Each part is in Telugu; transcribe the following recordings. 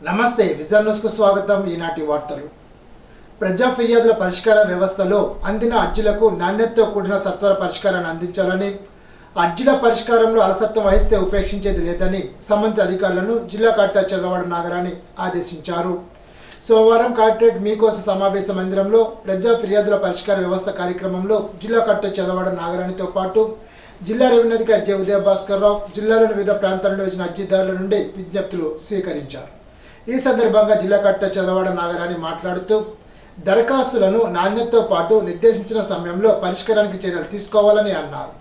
నమస్తే విజన్ న్యూస్ కు స్వాగతం. ఈనాటి వార్తలు. ప్రజా ఫిర్యాదుల పరిష్కార వ్యవస్థలో అందిన అర్జీలకు నాణ్యతతో కూడిన సత్వర పరిష్కారాన్ని అందించాలని, అర్జీల పరిష్కారంలో అలసత్వం వహిస్తే ఉపేక్షించేది లేదని సంబంధిత అధికారులను జిల్లా కలెక్టర్ చంద్రవాడ నాగరాణి ఆదేశించారు. సోమవారం కలెక్టరేట్ మీకోస సమావేశ మందిరంలో ప్రజా ఫిర్యాదుల పరిష్కార వ్యవస్థ కార్యక్రమంలో జిల్లా కలెక్టర్ చంద్రవాడ నాగరాణితో పాటు జిల్లా రెవెన్యూ అధికారి జె ఉదయ భాస్కర్ రావు జిల్లాలోని వివిధ ప్రాంతాల నుండి వచ్చిన అర్జీదారుల నుండి విజ్ఞప్తులు స్వీకరించారు. ఈ సందర్భంగా జిల్లా కలెక్టర్ చంద్రవాడ నాగరాణి మాట్లాడుతూ దరఖాస్తులను నాణ్యతతో పాటు నిర్దేశించిన సమయంలో పరిష్కారానికి చర్యలు తీసుకోవాలని అన్నారు.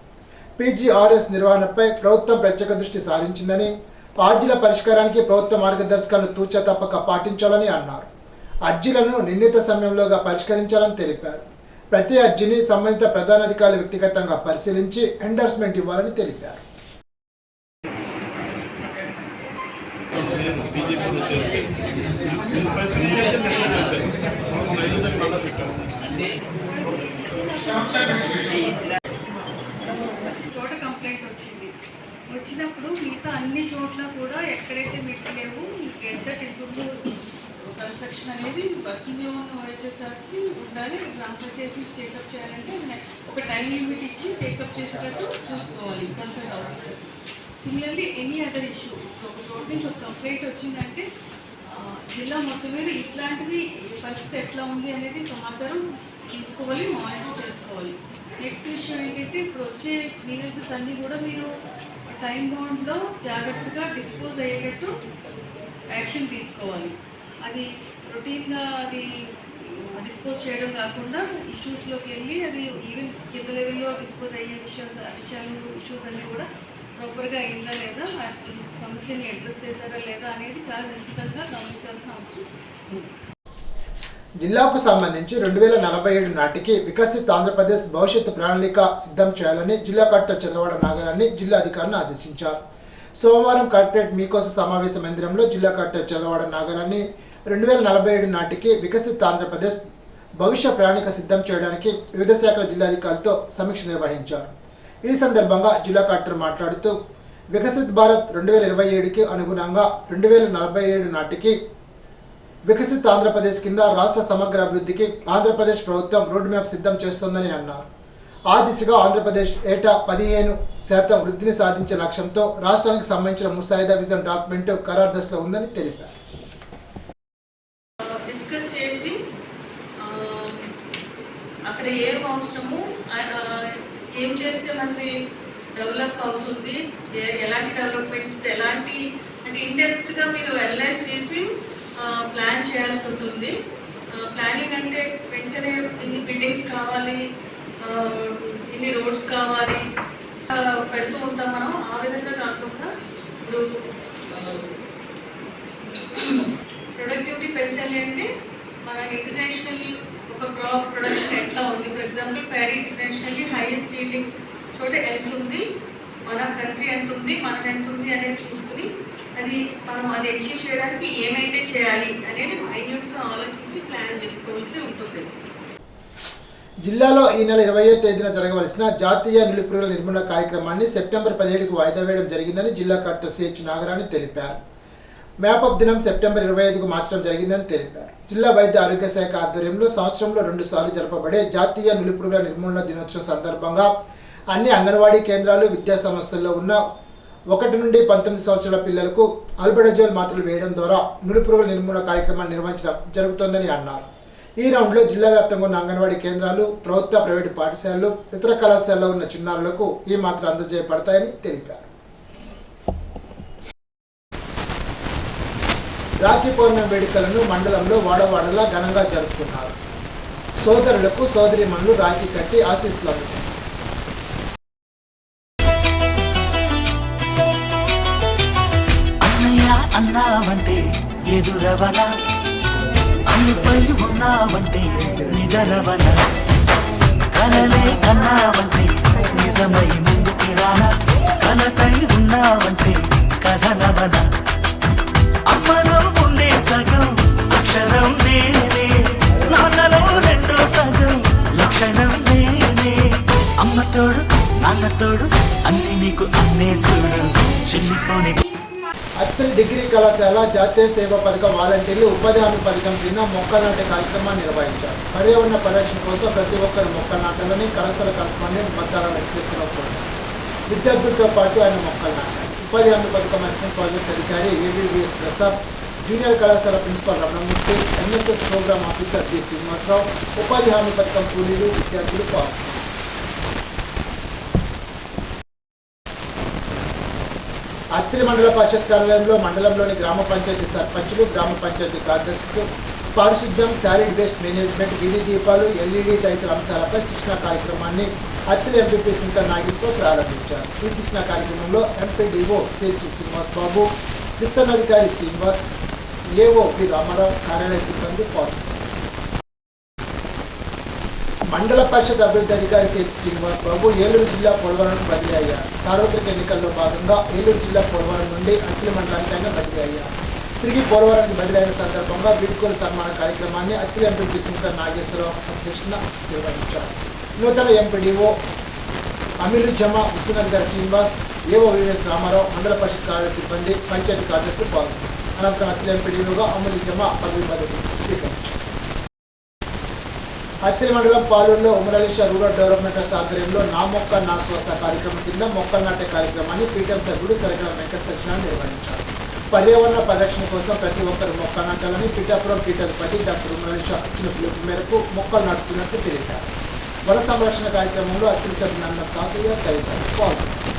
పీజీఆర్ఎస్ నిర్వహణపై ప్రభుత్వం ప్రత్యేక దృష్టి సారించిందని, అర్జీల పరిష్కారానికి ప్రభుత్వ మార్గదర్శకాలను తూచా తప్పక పాటించాలని అన్నారు. అర్జీలను నిర్ణీత సమయంలోగా పరిష్కరించాలని తెలిపారు. ప్రతి అర్జీని సంబంధిత ప్రధానాధికారులు వ్యక్తిగతంగా పరిశీలించి ఎండర్స్మెంట్ ఇవ్వాలని తెలిపారు. చోట కంప్లైంట్ వచ్చినప్పుడు మిగతా అన్ని చోట్ల కూడా ఎక్కడైతే మీకు లేవు గెట్ ఇంప్రూవ్ కన్స్ట్రక్షన్ అనేది వర్కింగ్లో ఉన్న వచ్చేసరికి ఉండాలి. గ్రామ పంచాయతీ టేకప్ చేయాలంటే ఒక టైం లిమిట్ ఇచ్చి టేకప్ చేసేటట్టు చూసుకోవాలి concern officers. Similarly any other issue, ఒక చోట నుంచి ఒక కంప్లైంట్ వచ్చిందంటే జిల్లా మొత్తం మీద ఇట్లాంటివి పరిస్థితి ఎట్లా ఉంది అనేది సమాచారం తీసుకోవాలి, మానిటర్ చేసుకోవాలి. నెక్స్ట్ విషయం ఏంటంటే ఇప్పుడు వచ్చే గ్రీవెన్సెస్ అన్నీ కూడా మీరు టైం బౌండ్లో జాగ్రత్తగా డిస్పోజ్ అయ్యేటట్టు యాక్షన్ తీసుకోవాలి. అది రొటీన్గా అది డిస్పోజ్ చేయడం కాకుండా ఇష్యూస్లోకి వెళ్ళి అది ఈవెన్ కింద లెవెల్లో డిస్పోజ్ అయ్యే ఇష్యూస్ అన్నీ కూడా ప్రాపర్గా అయిందా లేదా, ఈ సమస్యని అడ్రస్ చేశారా లేదా అనేది చాలా నిశ్చితంగా గమనించాల్సిన అవసరం ఉంది. జిల్లాకు సంబంధించి 2047 నాటికి వికసిత్ ఆంధ్రప్రదేశ్ భవిష్యత్తు ప్రణాళిక సిద్ధం చేయాలని జిల్లా కలెక్టర్ చంద్రవాడ నాగరాణి జిల్లా అధికారులను ఆదేశించారు. సోమవారం కలెక్టరేట్ మీకోస సమావేశ మందిరంలో జిల్లా కలెక్టర్ చంద్రవాడ నాగరాణి 2047 నాటికి వికసిత్ ఆంధ్రప్రదేశ్ భవిష్య ప్రణాళిక సిద్ధం చేయడానికి వివిధ శాఖల జిల్లాధికారులతో సమీక్ష నిర్వహించారు. ఈ సందర్భంగా జిల్లా కలెక్టర్ మాట్లాడుతూ వికసిత్ భారత్ 2027కి అనుగుణంగా 2047 నాటికి వికసిత్ ఆంధ్రప్రదేశ్ కింద రాష్ట్ర సమగ్ర అభివృద్ధికి ఆంధ్రప్రదేశ్ ప్రభుత్వం రోడ్ మ్యాప్ సిద్ధం చేస్తోందని అన్నారు. ఆ దిశగా ఆంధ్రప్రదేశ్ ఏటా 15% వృద్ధిని సాధించే లక్ష్యంతో రాష్ట్రానికి సంబంధించిన ముసాయిదా విజన్ డాక్యుమెంట్ ఖరారు దశలో ఉందని తెలిపారు. డిస్కస్ చేసి అక్కడ ఏం అవసరము, ఏం చేస్తే మనది డెవలప్ అవుతుంది, ఎలాంటి డెవలప్మెంట్స్, ఎలాంటి అంటే ఇన్డెప్త్గా మీరు అనలైజ్ చేసి ప్లాన్ చేయాల్సి ఉంటుంది. ప్లానింగ్ అంటే వెంటనే ఇన్ని బిల్డింగ్స్ కావాలి, ఇన్ని రోడ్స్ కావాలి పెడుతూ ఉంటాం మనం. ఆ విధంగా కాకుండా ఇప్పుడు ప్రొడక్టివిటీ పెంచాలి అంటే మన ఇంటర్నేషనల్ ఒక క్రాప్ ప్రొడక్షన్ ఎట్లా ఉంది, for example paddy internationally highest yielding చోట ఎంత ఉంది, మన కంట్రీ ఎంత ఉంది, మనది ఎంత ఉంది అనేది చూసుకుని అది మనం అది అచీవ్ చేయడానికి ఏమైతే చేయాలి అనేది మైన్యూట్గా ఆలోచించి ప్లాన్ చేసుకోవాల్సి ఉంటుంది. జిల్లాలో ఈ నెల 20వ తేదీన జరగవలసిన జాతీయ నులిపురుగుల నిర్మూలన కార్యక్రమాన్ని సెప్టెంబర్ 17కు వాయిదా వేయడం జరిగిందని జిల్లా కలెక్టర్ సిహెచ్ నాగరాణి తెలిపారు. మ్యాపప్ దినం సెప్టెంబర్ 25కు మార్చడం జరిగిందని తెలిపారు. జిల్లా వైద్య ఆరోగ్య శాఖ ఆధ్వర్యంలో సంవత్సరంలో 2 సార్లు జరపబడే జాతీయ నులిపురుగుల నిర్మూలన దినోత్సవం సందర్భంగా అన్ని అంగన్వాడీ కేంద్రాలు, విద్యా సంస్థల్లో ఉన్న 1 నుండి 19 సంవత్సరాల పిల్లలకు ఆల్బెండజోల్ మాత్రలు వేయడం ద్వారా నులిపురుగుల నిర్మూలన కార్యక్రమాన్ని నిర్వహించడం జరుగుతోందని అన్నారు. ఈ రౌండ్లో జిల్లా వ్యాప్తంగా ఉన్న అంగన్వాడీ కేంద్రాలు, ప్రభుత్వ ప్రైవేటు పాఠశాలలు, ఇతర కళాశాలలో ఉన్న చిన్నారులకు ఈ మాత్రలు అందజేయబడతాయని తెలిపారు. రాఖీ పౌర్ణమి వేడుకలను మండలంలో వాడవాడలా ఘనంగా జరుపుకున్నారు. సోదరులకు సోదరీమణులు రాఖీ కట్టి ఆశీస్సులు అందుకున్నారు. అన్నావంటే ఎదురవన, అన్నిపై ఉన్నావంటే నిదరవన, కలలే కన్నావంటే నిజమై ముందుకి రానా, కలతై ఉన్నావంటే కథనవన. అమ్మలో ఉండే సగం అక్షరం నేనే, నాన్నలో 2 సగం లక్షణం నేనే. అమ్మ తోడు నాన్న తోడు అన్ని నీకు అన్నే చూడు, చెల్లిపోని అత్తిలి డిగ్రీ కళాశాల జాతీయ సేవా పథకం వాలంటీర్లు ఉపాధి హామీ పథకం కింద మొక్కలు నాటే కార్యక్రమాన్ని నిర్వహించారు. పర్యావరణ పరిరక్షణ కోసం ప్రతి ఒక్కరు మొక్కలు నాటాలని కళాశాల కరస్పాండెంట్ మద్దాల వెంకటేశ్వరరావు కోరారు. విద్యార్థులతో పాటు ఆయన మొక్కలు నాటారు. ఉపాధి హామీ పథకం అసిస్టెంట్ ప్రాజెక్ట్ అధికారి ఏవివిఎస్ ప్రసాద్, జూనియర్ కళాశాల principal Ramanamurthy, NSS programme officer D Srinivasarao, ఉపాధి హామీ పథకం కూలీలు, విద్యార్థులు పాల్గొన్నారు. అత్తిలి మండల పరిషత్ కార్యాలయంలో మండలంలోని గ్రామ పంచాయతీ సర్పంచులు, గ్రామ పంచాయతీ కార్యదర్శులు పారిశుద్ధ్యం, సాలిడ్ వేస్ట్ మేనేజ్మెంట్, వీధి దీపాలు, ఎల్ఈడి తదితర అంశాలపై శిక్షణ కార్యక్రమాన్ని అత్తిలి ఎంపీపీ శంకర్ నాగేశ్వరరావు ప్రారంభించారు. ఈ శిక్షణ కార్యక్రమంలో ఎంపీడీఓ సిహెచ్ శ్రీనివాస్ బాబు, విస్తరణాధికారి శ్రీనివాస్, ఏఓ పి రామారావు, కార్యాలయ సిబ్బంది పాల్గొన్నారు. మండల పరిషత్ అభివృద్ధి అధికారి సిహెచ్ శ్రీనివాస్ బాబు ఏలూరు జిల్లా పోలవరం బదిలీ అయ్యారు. సార్వత్రిక ఎన్నికల్లో భాగంగా ఏలూరు జిల్లా పోలవరం నుండి అత్తిలి మండలానికి ఆయన బదిలీ అయ్యారు. తిరిగి పోలవరానికి బదిలీ అయిన సందర్భంగా వీడ్కోలు సన్మాన కార్యక్రమాన్ని అత్తిలి ఎంపీ శంకర్ నాగేశ్వరరావు అధ్యక్షతన నిర్వహించారు. నూతన ఎంపీడీఓ అమీలు జమా, విస్తరణాధికారి శ్రీనివాస్, ఏఓ వివిఎస్ రామారావు, మండల పరిషత్ కార్యాలయ సిబ్బంది, పంచాయతీ కార్యదర్శులు పాల్గొన్నారు. అనంతరం అత్తిలి ఎంపీడీఓగా అమీలు జమా పదవి స్వీకరించారు. అత్తిలి మండలం పాలూరులో ఉమరలీషా రూరల్ డెవలప్మెంట్ ట్రస్ట్ ఆధ్వర్యంలో నా మొక్క నా శ్వాస కార్యక్రమం కింద మొక్కలు నాటే కార్యక్రమాన్ని పీఠం సభ్యుడు సరగల వెంకట సత్యనారాయణ నిర్వహించారు. పర్యావరణ పరిరక్షణ కోసం ప్రతి ఒక్కరు మొక్క నాటాలని పీఠాపురం పీఠాధిపతి డాక్టర్ ఉమరలీషా ఇచ్చిన పిలుపు మేరకు మొక్కలు నాటుతున్నట్టు తెలిపారు. వన సంరక్షణ కార్యక్రమంలో అత్తిలి సభ్యులు నందం తాతయ్య తదితరులు పాల్గొన్నారు.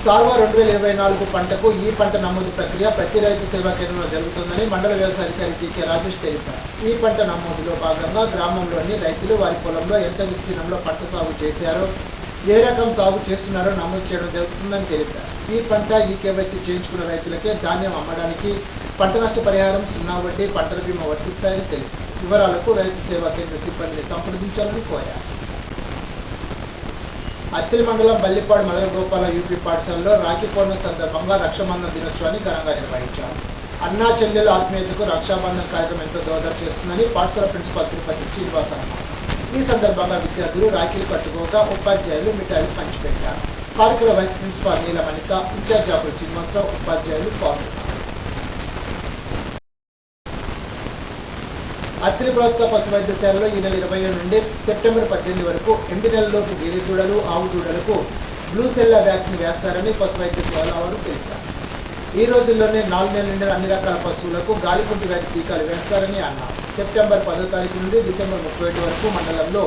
సాల్వా 2024 పంటకు ఈ పంట నమోదు ప్రక్రియ ప్రతి రైతు సేవా కేంద్రంలో జరుగుతుందని మండల వ్యవసాయ అధికారి టీకే రాజేష్ తెలిపారు. ఈ పంట నమోదులో భాగంగా గ్రామంలోని రైతులు వారి పొలంలో ఎంత విస్తీర్ణంలో పంట సాగు చేశారో, ఏ రకం సాగు చేస్తున్నారో నమోదు చేయడం జరుగుతుందని తెలిపారు. ఈ పంట కేవైసీ చేయించుకున్న రైతులకే ధాన్యం అమ్మడానికి పంట నష్ట పరిహారం, సున్నా వడ్డీ, పంటల బీమా వర్తిస్తాయని తెలిపారు. వివరాలకు రైతు సేవా కేంద్ర సిబ్బందిని సంప్రదించాలని కోరారు. అత్తిలి మండలం బల్లిపాడు మదన గోపాల యూపీ పాఠశాలలో రాఖీ పౌర్ణమి సందర్భంగా రక్షాబంధన్ దినోత్సవాన్ని ఘనంగా నిర్వహించారు. అన్నా చెల్లెల ఆత్మీయతకు రక్షాబంధన్ కార్యక్రమం ఎంతో దోహదం చేస్తుందని పాఠశాల ప్రిన్సిపాల్ తిరుపతి శ్రీనివాస్ అన్నారు. ఈ సందర్భంగా విద్యార్థులు రాఖీలు కట్టుకోగా ఉపాధ్యాయులు మిఠాయిలు పంచిపెట్టారు. కార్యక్రమ వైస్ ప్రిన్సిపాల్ నీలమణిత, ఇన్ఛార్జ్ డాక్టర్ శ్రీనివాసరావు, ఉపాధ్యాయులు పాల్గొన్నారు. అత్తిలి ప్రభుత్వ పశు వైద్యశాలలో ఈ నెల 27 నుండి సెప్టెంబర్ 18 వరకు 8 నెలలలోపు గేదె దూడలు, ఆవు దూడలకు బ్లూసెల్లా వ్యాక్సిన్ వేస్తారని పశు వైద్య సేవల వారు తెలిపారు. ఈ రోజుల్లోనే 4 నెలల నుండి అన్ని రకాల పశువులకు గాలికుంటి వ్యాధి టీకాలు వేస్తారని అన్నారు. సెప్టెంబర్ 10వ తారీఖు నుండి డిసెంబర్ 31 వరకు మండలంలో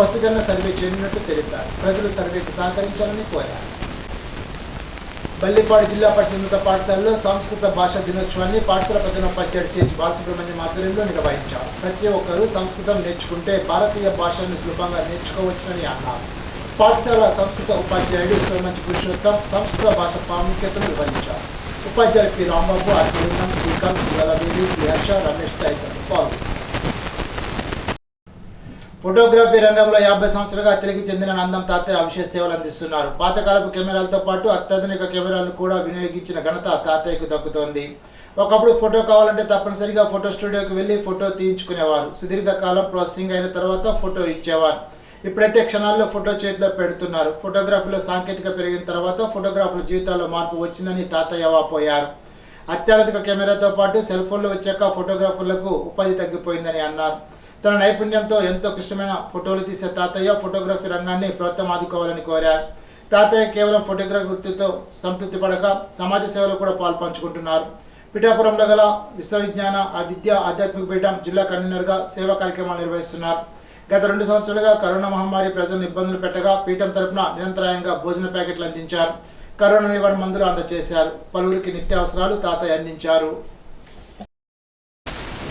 పశుగణన సర్వే చేయనున్నట్టు తెలిపారు. ప్రజలు సర్వేకి సహకరించాలని కోరారు. బల్లిపాడు జిల్లా పరిషత్ పాఠశాలలో సంస్కృత భాషా దినోత్సవాన్ని పాఠశాల ప్రధానోపాధ్యాయుడు సిహెచ్ బాలసుబ్రహ్మణ్యం ఆధ్వర్యంలో నిర్వహించారు. ప్రతి ఒక్కరూ సంస్కృతం నేర్చుకుంటే భారతీయ భాషను సులభంగా నేర్చుకోవచ్చునని అన్నారు. పాఠశాల సంస్కృత ఉపాధ్యాయుడు సోమంచి పురుషోత్తం సంస్కృత భాష ప్రాముఖ్యతను వివరించారు. ఉపాధ్యాయులు పి రాంబాబు, ఆర్పీఎం, శ్రీకాంత్, శ్రీలదేవి, శ్రీహర్ష, రమేష్ తదితరులు పాల్గొన్నారు. ఫోటోగ్రఫీ రంగంలో 50 సంవత్సరాలుగా అత్తిలికి చెందిన నందం తాతయ్య అవిశేష సేవలు అందిస్తున్నారు. పాతకాలపు కెమెరాలతో పాటు అత్యాధునిక కెమెరాలను కూడా వినియోగించిన ఘనత తాతయ్యకు దక్కుతోంది. ఒకప్పుడు ఫోటో కావాలంటే తప్పనిసరిగా ఫోటో స్టూడియోకి వెళ్ళి ఫోటో తీయించుకునేవారు. సుదీర్ఘకాలం ప్రాసెసింగ్ అయిన తర్వాత ఫోటో ఇచ్చేవారు. ఇప్పుడైతే క్షణాల్లో ఫోటో చేతిలో పెడుతున్నారు. ఫోటోగ్రఫీలో సాంకేతిక పెరిగిన తర్వాత ఫోటోగ్రాఫర్ల జీవితాల్లో మార్పు వచ్చిందని తాతయ్య వాపోయారు. అత్యాధునిక కెమెరాతో పాటు సెల్ ఫోన్లు వచ్చాక ఫోటోగ్రాఫర్లకు ఉపాధి తగ్గిపోయిందని అన్నారు. తన నైపుణ్యంతో ఎంతో క్లిష్టమైన ఫోటోలు తీసే తాతయ్య ఫోటోగ్రఫీ రంగాన్ని ప్రోత్సాహం ఆదుకోవాలని కోరారు. తాతయ్య కేవలం ఫోటోగ్రఫీ వృత్తితో సంతృప్తి పడక సమాజ సేవలో కూడా పాల్పంచుకుంటున్నారు. పిఠాపురంలో గల విశ్వవిజ్ఞాన విద్యా ఆధ్యాత్మిక పీఠం జిల్లా కన్వీనర్గా సేవా కార్యక్రమాలు నిర్వహిస్తున్నారు. గత 2 సంవత్సరాలుగా కరోనా మహమ్మారి ప్రజలను ఇబ్బందులు పెట్టగా పీఠం తరపున నిరంతరాయంగా భోజన ప్యాకెట్లు అందించారు. కరోనా నివారణ మందులు అందజేశారు. పలువురికి నిత్యావసరాలు తాతయ్య అందించారు.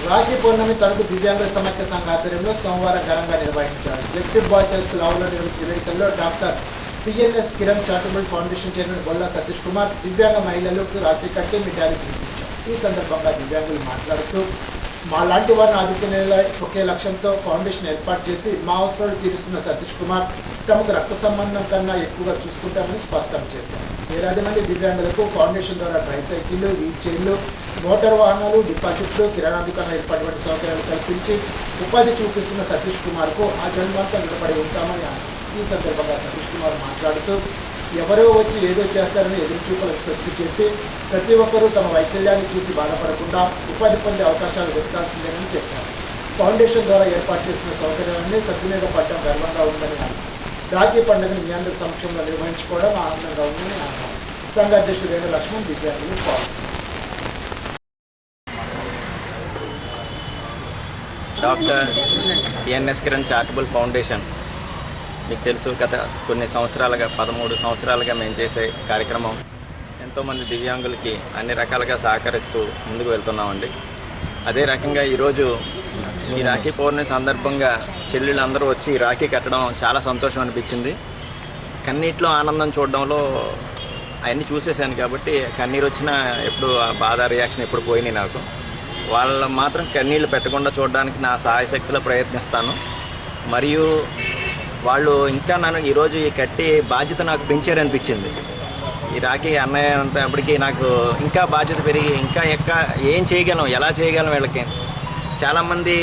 రాఖీ పౌర్ణమి తణుకు దివ్యాంగుల సమైక్య సంఘ ఆధ్వర్యంలో సోమవారం ఘనంగా నిర్వహించారు. జెడ్పీ బాయ్స్ హై స్కూల్ ఆవులో నిర్వహించిన వేడుకల్లో doctor PNS Kiran charitable foundation chairman Bolla Satish Kumar దివ్యాంగ మహిళలకు రాఖీ కట్టి మిఠాయిలు తినిపించారు. ఈ సందర్భంగా దివ్యాంగులు మాట్లాడుతూ మా లాంటి వారిని ఆదుకునేలా ఒకే లక్ష్యంతో ఫౌండేషన్ ఏర్పాటు చేసి మా అవసరాలు తీరుస్తున్న సతీష్ కుమార్ తమకు రక్త సంబంధం కన్నా ఎక్కువగా చూసుకుంటామని స్పష్టం చేశారు. 1000 మంది దివ్యాంగులకు ఫౌండేషన్ ద్వారా ట్రైసైకిళ్లు, వీల్ చైర్లు, మోటార్ వాహనాలు, డిపాజిట్లు, కిరాణా దుకాణం ఏర్పాటు వంటి సౌకర్యాలు కల్పించి ఉపాధి చూపిస్తున్న సతీష్ కుమార్కు ఆ జన్మంతా నిలబడి ఉంటామని అన్నారు. ఈ సందర్భంగా సతీష్ కుమార్ మాట్లాడుతూ ఎవరో వచ్చి ఏదో చేస్తారని ఎదురుచూపులకు సృష్టి చెప్పి ప్రతి ఒక్కరూ తమ వైకల్యాన్ని చూసి బాధపడకుండా ఉపాధి పొందే అవకాశాలు వెతకాల్సిందేనని చెప్పారు. ఫౌండేషన్ ద్వారా ఏర్పాటు చేసిన సౌకర్యాలన్నీ సద్వినియోగపడడం గర్వంగా ఉందని అన్నారు. రాఖీ పండుగను మీ అందరి సమక్షంలో నిర్వహించుకోవడం ఆనందంగా ఉందని అన్నారు. సంఘ అధ్యక్షుడు రేణు లక్ష్మణ్ దివ్యాంగులు పాల్గొన్నారు. Doctor NS Kiran charitable foundation మీకు తెలుసు, గత కొన్ని సంవత్సరాలుగా 13 సంవత్సరాలుగా మేము చేసే కార్యక్రమం ఎంతోమంది దివ్యాంగులకి అన్ని రకాలుగా సహకరిస్తూ ముందుకు వెళ్తున్నామండి. అదే రకంగా ఈరోజు ఈ రాఖీ పౌర్ణమి సందర్భంగా చెల్లెళ్ళందరూ వచ్చి రాఖీ కట్టడం చాలా సంతోషం అనిపించింది. కన్నీటిలో ఆనందం చూడడంలో అవన్నీ చూసేసాను కాబట్టి కన్నీరు వచ్చినా ఎప్పుడు ఆ బాధ రియాక్షన్ ఎప్పుడు పోయినాయి నాకు. వాళ్ళ మాత్రం కన్నీళ్ళు పెట్టకుండా చూడడానికి నా సహాయశక్తిలో ప్రయత్నిస్తాను. మరియు వాళ్ళు ఇంకా నన్ను ఈరోజు ఈ కట్టి బాధ్యత నాకు పెంచారనిపించింది. ఈ రాఖీ అన్నయ్య అంతప్పటికీ నాకు ఇంకా బాధ్యత పెరిగి ఇంకా ఏం చేయగలం, ఎలా చేయగలం. వీళ్ళకి చాలామంది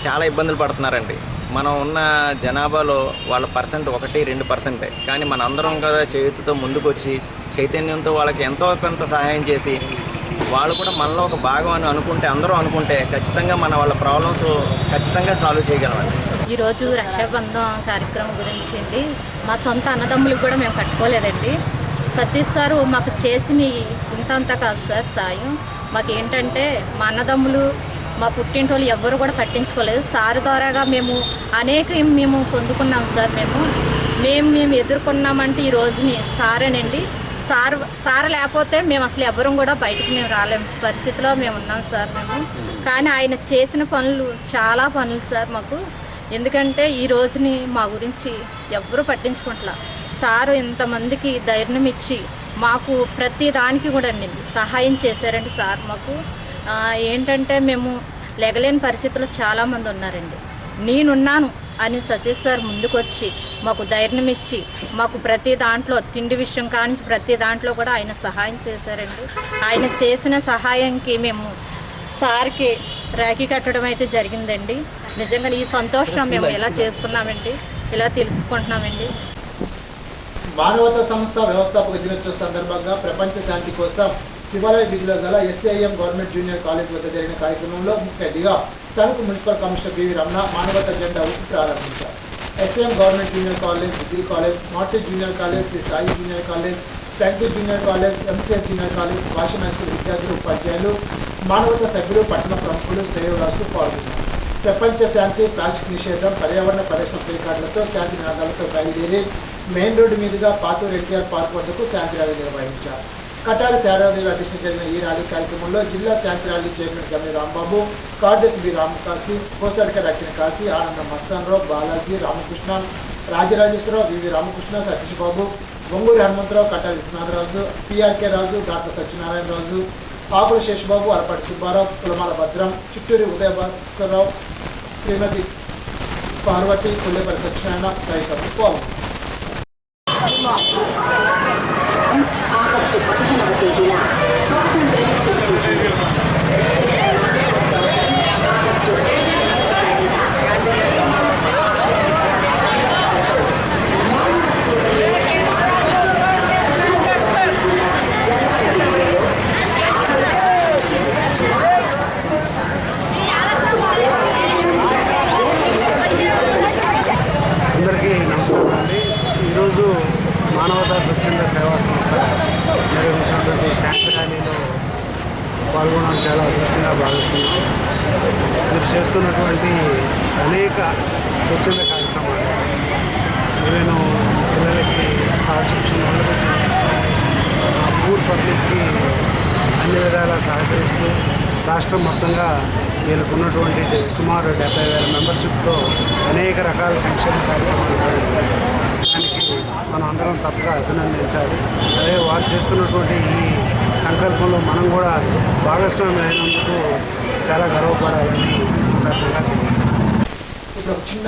చాలా ఇబ్బందులు పడుతున్నారండి. మనం ఉన్న జనాభాలో వాళ్ళ పర్సెంట్ 1-2%. కానీ మన అందరం కదా చేతితో ముందుకు వచ్చి చైతన్యంతో వాళ్ళకి ఎంతో కొంత సహాయం చేసి వాళ్ళు కూడా మనలో ఒక భాగం అని అనుకుంటే, అందరూ అనుకుంటే ఖచ్చితంగా మన వాళ్ళ ప్రాబ్లమ్స్ ఖచ్చితంగా సాల్వ్ చేయగలమండి. ఈరోజు రక్షాబంధం కార్యక్రమం గురించి అండి, మా సొంత అన్నదమ్ములకు కూడా మేము కట్టుకోలేదండి. సతీష్ సారు మాకు చేసిన ఇంత కాదు సార్ సాయం. మాకు ఏంటంటే మా అన్నదమ్ములు, మా పుట్టింటోళ్ళు ఎవ్వరు కూడా పట్టించుకోలేదు. సార్ ద్వారాగా మేము మేము పొందుకున్నాం సార్. మేము ఎదుర్కొన్నామంటే ఈ రోజుని సారేనండి. సార్ లేకపోతే మేము అసలు ఎవ్వరం కూడా బయటకు మేము రాలేము పరిస్థితిలో మేము ఉన్నాం సార్. కానీ ఆయన చేసిన పనులు చాలా పనులు సార్ మాకు. ఎందుకంటే ఈ రోజుని మా గురించి ఎవ్వరూ పట్టించుకుంటలా. సారు ఇంతమందికి ధైర్యం ఇచ్చి మాకు ప్రతి దానికి కూడా సహాయం చేశారండి సార్. మాకు ఏంటంటే మేము లెగలేని పరిస్థితుల్లో చాలామంది ఉన్నారండి. నేనున్నాను అని సతీష్ సార్ ముందుకొచ్చి మాకు ధైర్యం ఇచ్చి మాకు ప్రతి దాంట్లో తిండి విషయం కానీ ప్రతి దాంట్లో కూడా ఆయన సహాయం చేశారండి. ఆయన చేసిన సహాయంకి మేము సార్కి రాఖీ కట్టడం అయితే జరిగిందండి. నిజంగా ఈ సంతోషం మేము ఎలా చేసుకున్నామండి, ఇలా తెలుపుకుంటున్నామండి. మానవతా సంస్థ వ్యవస్థాపక దినోత్సవ సందర్భంగా ప్రపంచ శాంతి కోసం శివాలయ వీధిలో గల ఎస్ఐఎం గవర్నమెంట్ జూనియర్ కాలేజ్ వద్ద జరిగిన కార్యక్రమంలో ముఖ్య అతిథిగా Tanuku municipal commissioner BV Ramana మానవతా జెండా ఊపి ప్రారంభించారు. SIM government junior college, degree college, మార్టెజ్ junior college, Sri Sai junior college, Frankly junior college, MCS junior college, Basha high school విద్యార్థులు, ఉపాధ్యాయులు, మానవతా సభ్యులు, పట్టణ ప్రముఖులు, శ్రేయోరాజులు పాల్గొన్నారు. ప్రపంచ శాంతి, ప్లాస్టిక్ నిషేధం, పర్యావరణ పరిరక్షణ ప్లేకార్డులతో శాంతి నినాదాలతో బయలుదేరి మెయిన్ రోడ్డు మీదుగా పాతూరు ఎన్టీఆర్ పార్క్ వద్దకు శాంతి ర్యాలీ నిర్వహించారు. కటారి శారదాదేవి అధ్యక్షత జరిగిన ఈ ర్యాలీ కార్యక్రమంలో జిల్లా శాంతి ర్యాలీ చైర్మన్ గమ్మి రాంబాబు, కార్యదర్శి బి రామకాశి, కోసరిక రక్కిన కాశీ, ఆనందం మస్తాన్రావు, బాలాజీ, రామకృష్ణ, రాజరాజేశ్వరరావు, వివి రామకృష్ణ, సతీష్ బాబు, బొంగూరి హనుమంతరావు, కటారి విశ్వనాథరాజు, పిఆర్కే రాజు, డాక్టర్ సత్యనారాయణ రాజు, ఆకుల శేషబాబు, అరపాటి సుబ్బారావు, కులమాల భద్రం, చిట్టూరి ఉదయ భాస్కర్రావు, శ్రీమతి పార్వతి, కొల్లేపల్లి సత్యనారాయణ తదితరులు పాల్గొన్నారు. అందరికీ నమస్కారం అండి. ఈరోజు మానవతా స్వచ్ఛంద సేవా సంస్థ నిర్వహించినటువంటి శాంతి ర్యాలీలో పాల్గొనడం చాలా అదృష్టంగా భావిస్తున్నాం. మీరు చేస్తున్నటువంటి అనేక స్వచ్ఛంద కార్యక్రమాలు, నేను పిల్లలకి స్కాలర్షిప్స్ పూర్ పబ్లిక్కి అన్ని విధాలా సహకరిస్తూ రాష్ట్రం మొత్తంగా వీళ్ళకున్నటువంటి సుమారు 70,000 మెంబర్షిప్తో అనేక రకాల సంక్షేమ కార్యక్రమాలు నిర్వహిస్తారు. దానికి మనం అందరం తప్పగా అభినందించాలి. అదే వారు చేస్తున్నటువంటి ఈ సంకల్పంలో మనం కూడా భాగస్వామి అయినందుకు చాలా గర్వపడాలని ఈ సందర్భంగా తెలియజేస్తాం. ఇప్పుడు చిన్న